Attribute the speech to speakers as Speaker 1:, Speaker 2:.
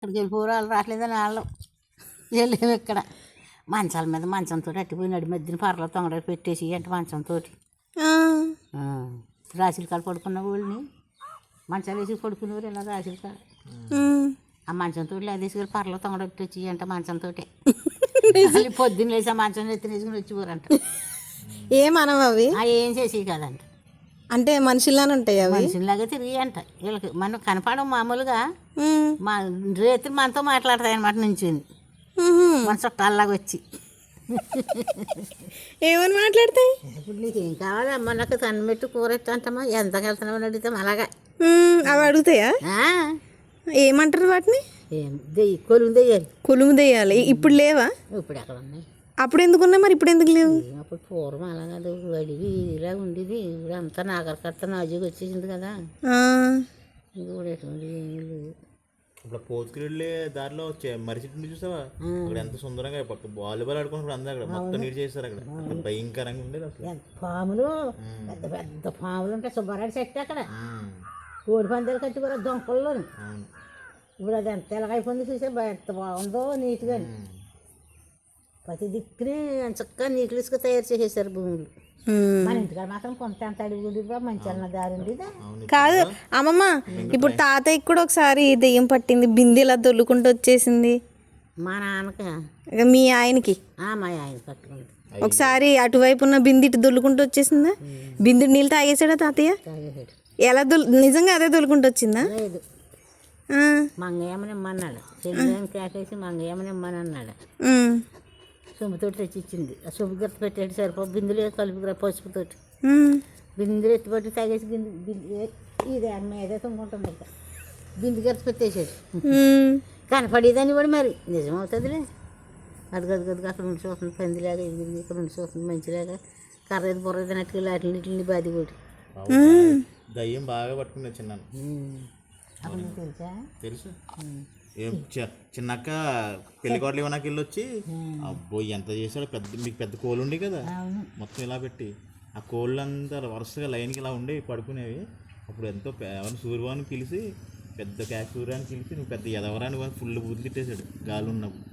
Speaker 1: ఇక్కడికి వెళ్ళిపోరు వాళ్ళు రావట్లేదని వాళ్ళు వెళ్ళేము ఇక్కడ మంచాల మీద మంచంతో అట్టిపోయినాడు మధ్యన పర్లో తొంగడ పెట్టేసి అంటే మంచంతో రాశుల కాడ పడుకున్న వాళ్ళని మంచాలు వేసి పడుకునేవారు ఇలా రాశుల కాడ ఆ మంచంతో తీసుకెళ్ళి పర్లో తొంగడ పెట్టేసి అంటే మంచంతో పొద్దున్న వేసి ఆ మంచం ఎత్తున వేసుకుని వచ్చేవారంట
Speaker 2: ఏమనవు అవి
Speaker 1: ఏం చేసి కదంట
Speaker 2: అంటే మనుషుల్లానే ఉంటాయి అవి
Speaker 1: మనుషుల్లాగా తిరిగి అంట వీళ్ళకి మనం కనపడం మామూలుగా మా రేత్రి మనతో మాట్లాడతాయి అనమాట నుంచి మన చుట్టాల్లాగా వచ్చి
Speaker 2: ఏమని మాట్లాడతాయి
Speaker 1: ఇప్పుడు నీకు ఏం కావాలి అమ్మ నాకు తనమెట్టు కూరెట్టు అంటమ్మా ఎంతకు వెళ్తున్నామని అడుగుతాం అలాగా
Speaker 2: అవి అడుగుతాయా ఏమంటారు వాటిని
Speaker 1: కొలుము దెయ్యాలి
Speaker 2: కొలుము దెయ్యాలి ఇప్పుడు లేవా
Speaker 1: ఇప్పుడు ఎక్కడ ఉన్నాయి
Speaker 2: అప్పుడు ఎందుకున్నాయి మరి ఇప్పుడు ఎందుకు లేవు
Speaker 1: అప్పుడు పూర్వం అలాగా అడిగి ఇలా ఉండేది ఇప్పుడు అంతా నాగరికర్త నాజీగా వచ్చేసింది కదా ఇప్పుడు ఎటువంటి ఏమీ లేదు
Speaker 3: ఇప్పుడు పోతుకెళ్ళి దారిలో మర్రి చెట్టు చూసావా అక్కడ ఎంత సుందరంగా పక్క వాలీబాల్ ఆడుకున్నప్పుడు అందరూ అక్కడ మొత్తం నీరు చేశారు అక్కడ భయంకరంగా ఉండేది అసలు
Speaker 1: పాములు పెద్ద పెద్ద పాములు ఉంటాయి సుబ్బారాడు చెట్టు అక్కడ కోడి పందాలు కట్టి కూడా దొంకల్లో ఇప్పుడు అది ఎంత ఎలాగైపోయింది చూసే ఎంత బాగుందో నీట్గా ప్రతి దిక్కునే చక్కగా నీళ్ళు ఇసుక తయారు చేసేసారు భూములు మన ఇంటికాడ మాత్రం కొంత ఎంత అడుగుడి మంచి దారి ఉండేదా
Speaker 2: కాదు అమ్మమ్మ ఇప్పుడు తాతయ్యకి కూడా ఒకసారి దెయ్యం పట్టింది బిందె ఇలా దొల్లుకుంటూ వచ్చేసింది
Speaker 1: మా నాన్నక
Speaker 2: మీ ఆయనకి
Speaker 1: మా ఆయన పట్టుకుంది
Speaker 2: ఒకసారి అటువైపు ఉన్న బిందె ఇటు దొల్లుకుంటూ వచ్చేసిందా బిందె నీళ్ళు తాగేసాడా తాతయ్య ఎలా నిజంగా అదే దొల్లుకుంటూ వచ్చిందా
Speaker 1: లేదు మంగేమని ఇమ్మన్నాడు చెల్లి కేకేసి మంగేమని ఇమ్మని అన్నాడు సొమ్ముతోటి తెచ్చి ఇచ్చింది ఆ సొమ్ము గిత్త పెట్టాడు సరిపో బిందులు కలుపుకురా పసుపుతోటి బిందులు ఎత్తిపట్టి తాగేసి ఇది మీదే తొంగుంటుంది ఇంకా బిందు గిత్త పెట్టేసాడు కనపడేదని కూడా మరి నిజమవుతుందిలే అది గది అక్కడ ఉండి చూస్తుంది పందిలాగా ఇది ఇక్కడ ఉండి చూస్తుంది మంచిలాగా కర్రేది బుర్రది నట్టుకెళ్ళి వాటిని బాది కూడా
Speaker 3: దయ్యం బాగా పట్టుకున్నా చిన్న
Speaker 1: అప్పుడు నీకు తెలుసా
Speaker 3: తెలుసు చిన్నక్క పెళ్లికోటలు ఇవ్వనాకి వెళ్ళి వచ్చి అబ్బో ఎంత చేశాడు పెద్ద మీకు పెద్ద కోళ్ళు ఉండే కదా మొత్తం ఇలా పెట్టి ఆ కోళ్ళు అంతా వరుసగా లైన్కి ఇలా ఉండి పడుకునేవి అప్పుడు ఎంతో సూర్యవాన్ని పిలిచి పెద్ద సూర్యాన్ని పిలిచి నువ్వు పెద్ద ఎదవరాని ఫుల్ బుద్ధి తిట్టేశాడు గాలి ఉన్నప్పుడు